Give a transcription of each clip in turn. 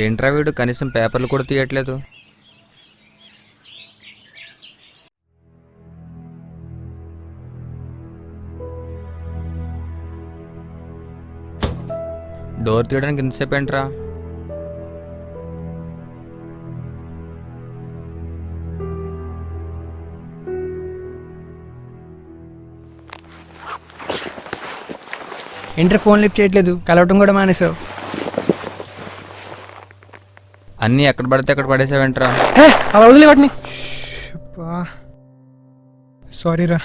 ఏంట్రా వీడు కనీసం పేపర్లు కూడా తీయట్లేదు. డోర్ తీయడానికి ఎంతసేపు ఏంట్రా? ఏంట్రా ఫోన్ లిఫ్ట్ చేయట్లేదు, కలవటం కూడా మానేసావు. అన్నీ ఎక్కడ పడితే అక్కడ పడేసావేంట్రా? అలా వదిలే వాటిని. సారీరా.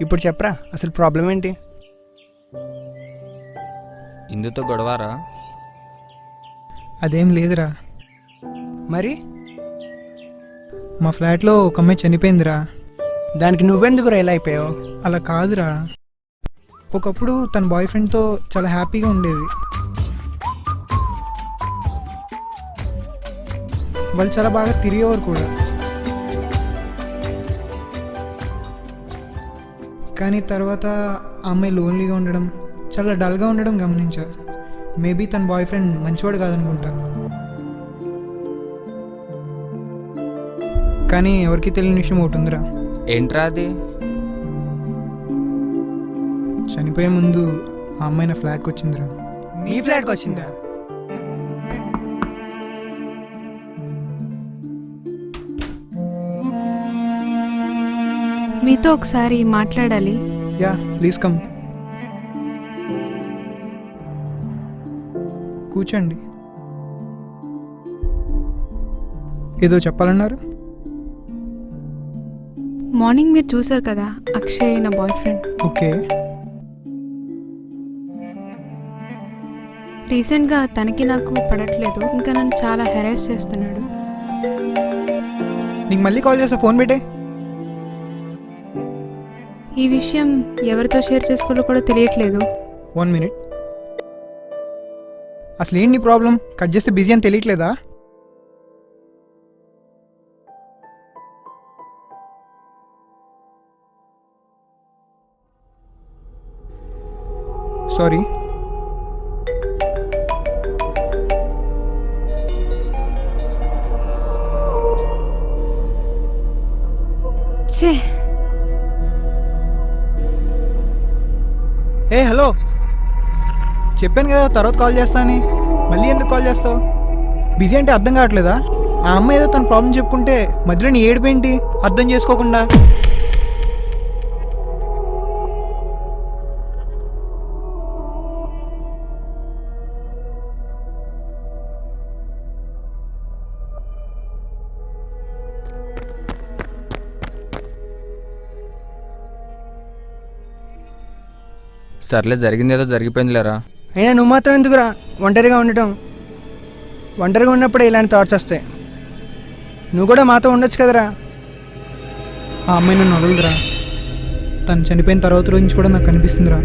ఇప్పుడు చెప్పరా, అసలు ప్రాబ్లం ఏంటి? ఇందుతో గొడవారా? అదేం లేదురా. మరి మా ఫ్లాట్లో ఒక అమ్మాయి చనిపోయిందిరా. దానికి నువ్వెందుకురా ఇలా అయిపోయావు? అలా కాదురా, ఒకప్పుడు తన బాయ్ ఫ్రెండ్తో చాలా హ్యాపీగా ఉండేది. వాళ్ళు చాలా బాగా తిరిగేవారు కూడా. కానీ తర్వాత ఆ అమ్మాయి లోన్లీగా ఉండడం, చాలా డల్గా ఉండడం గమనించా. మేబీ తన బాయ్ ఫ్రెండ్ మంచివాడు కాదనుకుంటా. కానీ ఎవరికి తెలియని విషయం ఒకటి ఉందిరా. ఏంట్రా అది? చనిపోయే ముందు ఆ అమ్మాయి నా ఫ్లాట్కి వచ్చిందిరా. నీ ఫ్లాట్కి వచ్చిందా? మీతో ఒకసారి మాట్లాడాలి. Yeah please come. కూర్చోండి. ఏదో చెప్పాలన్నారు? మార్నింగ్ మీరు చూసారు కదా, అక్షయ్ నా బాయ్ ఫ్రెండ్. ఓకే. రీసెంట్గా తనకి నాకు పడట్లేదు, ఇంకా నన్ను చాలా హెరాస్ చేస్తున్నాడు. నీకు మళ్ళీ కాల్ చేస్తా, ఫోన్ పెట్టే. ఈ విషయం ఎవరితో షేర్ చేసుకోవాలో కూడా తెలియట్లేదు. 1 minute. అసలు ఏంటి నీ ప్రాబ్లం? కట్ చేస్తే బిజీ అని తెలియట్లేదా? సారీ. ఛే, హలో, చెప్పాను కదా తర్వాత కాల్ చేస్తా అని. మళ్ళీ ఎందుకు కాల్ చేస్తావు? బిజీ అంటే అర్థం కావట్లేదా? ఆ అమ్మాయి ఏదో తన ప్రాబ్లం చెప్పుకుంటే మధ్యలో నీ ఏడుపేంటి అర్థం చేసుకోకుండా? సర్లే, జరిగింది ఏదో జరిగిపోయిందిలేరా. అయినా నువ్వు మాత్రం ఎందుకురా ఒంటరిగా ఉండటం? ఒంటరిగా ఉన్నప్పుడే ఇలాంటి థాట్స్ వస్తాయి. నువ్వు కూడా మాతో ఉండొచ్చు కదరా. ఆ అమ్మాయి నన్ను వదలదురా. తను చనిపోయిన తర్వాత గురించి కూడా నాకు కనిపిస్తుందిరా.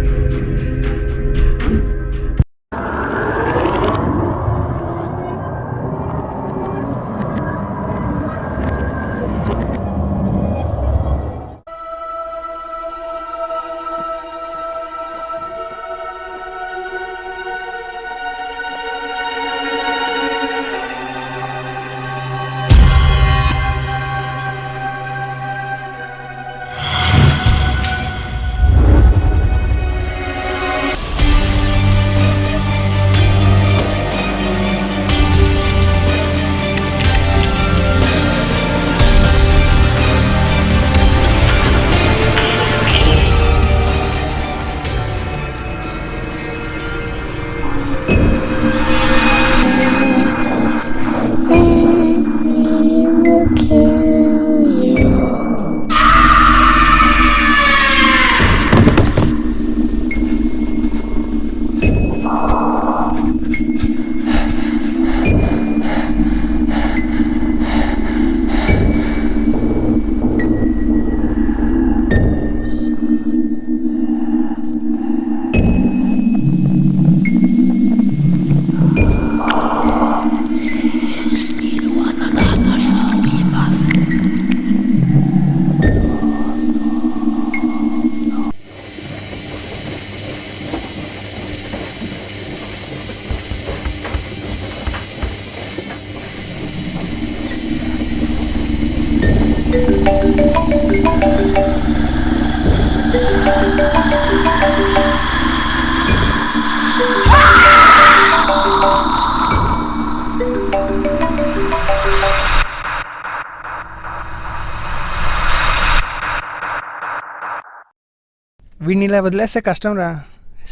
వీడిని ఇలా వదిలేస్తే కష్టం రా,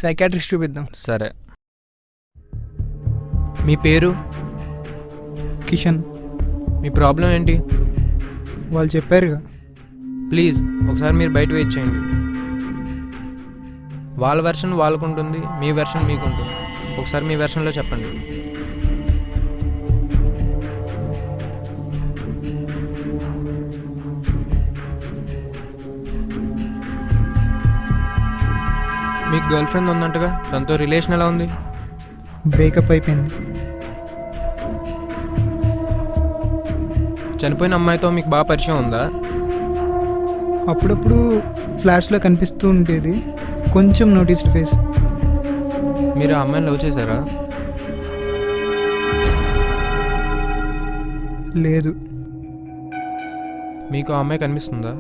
సైకాట్రిస్ట్ చూపిద్దాం. సరే. మీ పేరు? కిషన్. మీ ప్రాబ్లం ఏంటి? వాళ్ళు చెప్పారుగా. ప్లీజ్ ఒకసారి మీరు బయట వెయిట్ చేయండి. వాళ్ళ వెర్షన్ వాళ్ళకు ఉంటుంది, మీ వెర్షన్ మీకు ఉంటుంది. ఒకసారి మీ వెర్షన్లో చెప్పండి. మీకు గర్ల్ ఫ్రెండ్ ఉందంటగా, తనతో రిలేషన్ ఎలా ఉంది? బ్రేకప్ అయిపోయింది. చనిపోయిన అమ్మాయితో మీకు బాగా పరిచయం ఉందా? అప్పుడప్పుడు ఫ్లాష్లో కనిపిస్తూ ఉండేది, కొంచెం నోటీస్డ్ ఫేస్. మీరు ఆ అమ్మాయిని లవ్ చేశారా? లేదు. మీకు ఆ అమ్మాయి కనిపిస్తుందా?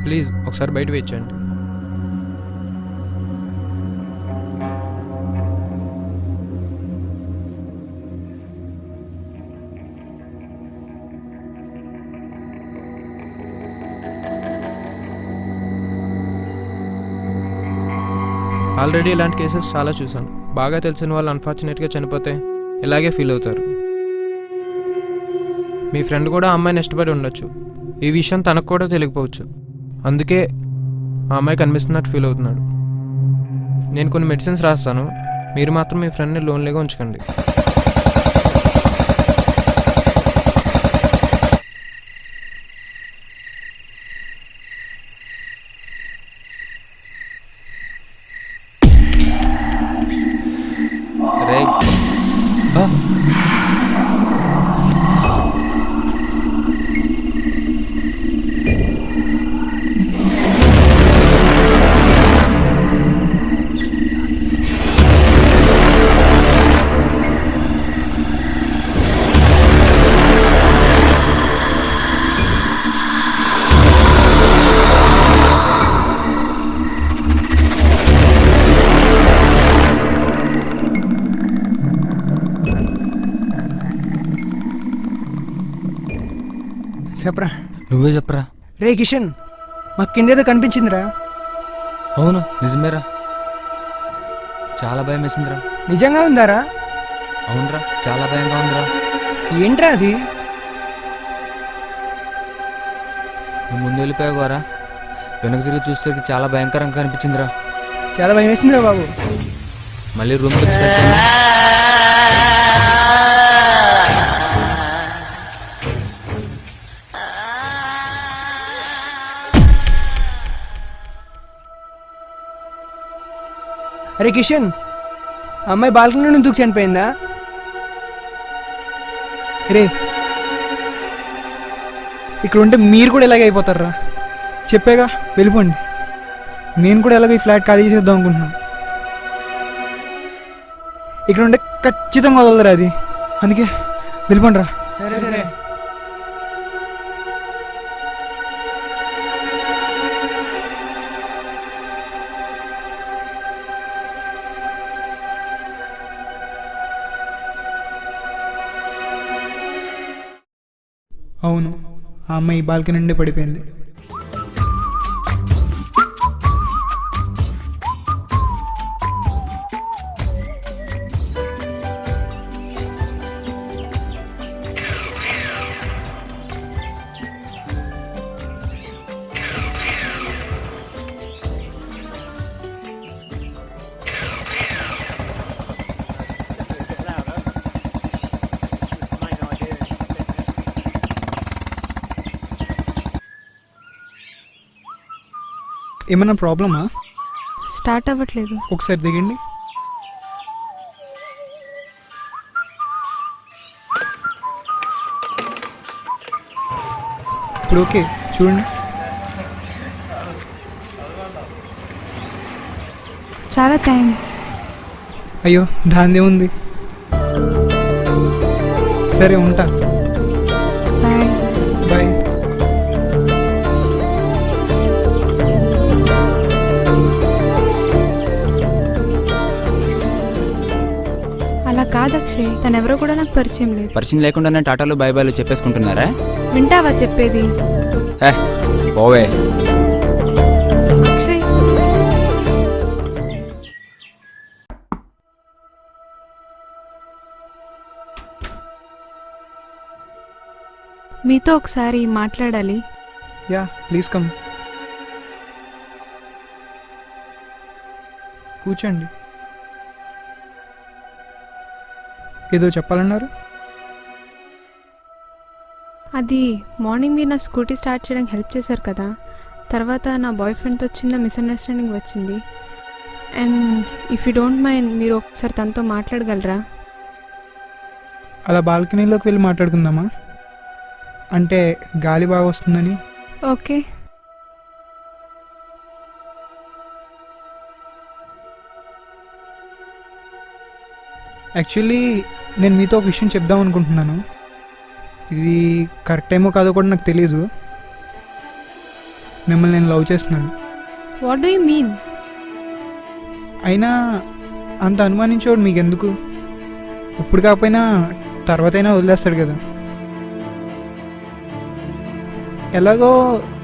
ప్లీజ్ ఒకసారి బయట వెయిట్ చేయండి. ఆల్రెడీ ఇలాంటి కేసెస్ చాలా చూసాను. బాగా తెలిసిన వాళ్ళు అన్ఫార్చునేట్గా చనిపోతే ఇలాగే ఫీల్ అవుతారు. మీ ఫ్రెండ్ కూడా ఆ అమ్మాయిని ఇష్టపడి ఉండొచ్చు. ఈ విషయం తనకు కూడా తెలియకపోవచ్చు. అందుకే ఆ అమ్మాయి కనిపిస్తున్నట్టు ఫీల్ అవుతున్నాడు. నేను కొన్ని మెడిసిన్స్ రాస్తాను, మీరు మాత్రం మీ ఫ్రెండ్ని లోన్లీగా ఉంచకండి. రే చెప్పరా. నువ్వే చెప్పరా. రే కిషన్, మాకు కిందేదో కనిపించిందిరా. అవును నిజమేరా, చాలా భయం వేసిందిరా. నిజంగా ఉందారా? అవునరా, చాలా భయంగా ఉందిరా. ఏంట్రా అది? నువ్వు ముందు వెళ్ళిపోయావారా, వెనక్కి తిరిగి చూసేసరికి చాలా భయంకరంగా కనిపించిందిరా. చాలా భయం వేసిందిరా బాబు. మళ్ళీ రూమ్కి వచ్చేసరికి అరే కిషన్, అమ్మాయి బాల్కనీ నుండి దూకి చనిపోయిందా? రే, ఇక్కడ ఉంటే మీరు కూడా ఇలాగే అయిపోతారా. చెప్పాగా వెళ్ళిపోండి. నేను కూడా ఎలాగో ఈ ఫ్లాట్ ఖాళీ చేసేద్దాం అనుకుంటున్నాను. ఇక్కడ ఉంటే ఖచ్చితంగా వదలరా అది, అందుకే వెళ్ళిపోండి రా. సరే సరే. అవును, ఆ అమ్మాయి బాల్కనీ నుండి పడిపోయింది. ఏమన్నా ప్రాబ్లమా? స్టార్ట్ అవ్వట్లేదు. ఒకసారి దిగండి. ఇప్పుడు ఓకే చూడండి. చాలా థ్యాంక్స్. అయ్యో దాందే ఉంది. సరే ఉంటా. బాయ్. బాయ్. అలా కాదు అక్షయ్, తనెవరో కూడా నాకు పరిచయం లేదు. పరిచయం లేకుండానే టాటాలు బై బైలు చెప్పేసుకుంటున్నారా? వింటావా చెప్పేది? హే ఓవే. అక్షయ్, మీతో ఒకసారి మాట్లాడాలి. Yeah please come. కూర్చోండి. ఏదో చెప్పాలన్నారు? అది మార్నింగ్ మీరు నా స్కూటీ స్టార్ట్ చేయడానికి హెల్ప్ చేశారు కదా, తర్వాత నా బాయ్ ఫ్రెండ్తో చిన్న మిస్అండర్స్టాండింగ్ వచ్చింది. And if you don't mind మీరు ఒకసారి తనతో మాట్లాడగలరా? అలా బాల్కనీలోకి వెళ్ళి మాట్లాడుకుందామా? అంటే గాలి బాగా వస్తుందని. ఓకే. యాక్చువల్లీ నేను మీతో ఒక విషయం చెప్దాం అనుకుంటున్నాను. ఇది కరెక్ట్ ఏమో కాదో కూడా నాకు తెలియదు. మిమ్మల్ని నేను లవ్ చేస్తున్నాను. What do you mean? అయినా అంత అనుమానించేవాడు మీకు ఎందుకు? ఇప్పుడు కాకపోయినా తర్వాతైనా వదిలేస్తాడు కదా. ఎలాగో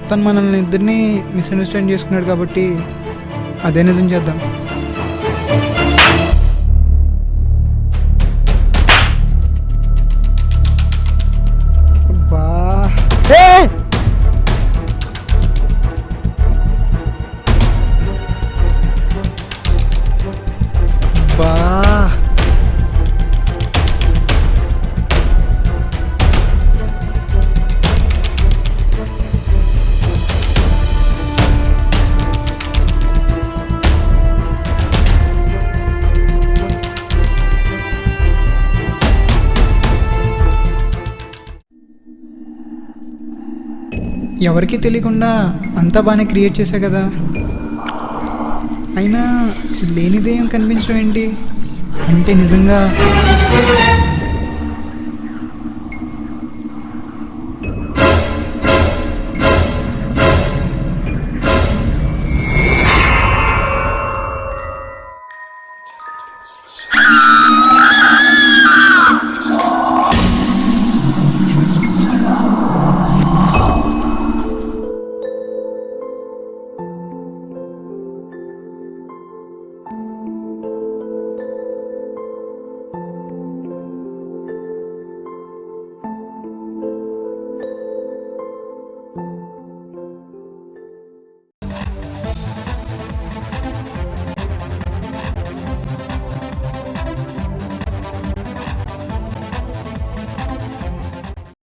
తను మనల్ని ఇద్దరిని మిస్అండర్స్టాండ్ చేసుకున్నాడు కాబట్టి అదే నిజం చేద్దాం. ఎవరికి తెలియకుండా అంతా బాగానే క్రియేట్ చేశా కదా. అయినా లేనిదేం కనిపించడం ఏంటి? అంటే నిజంగా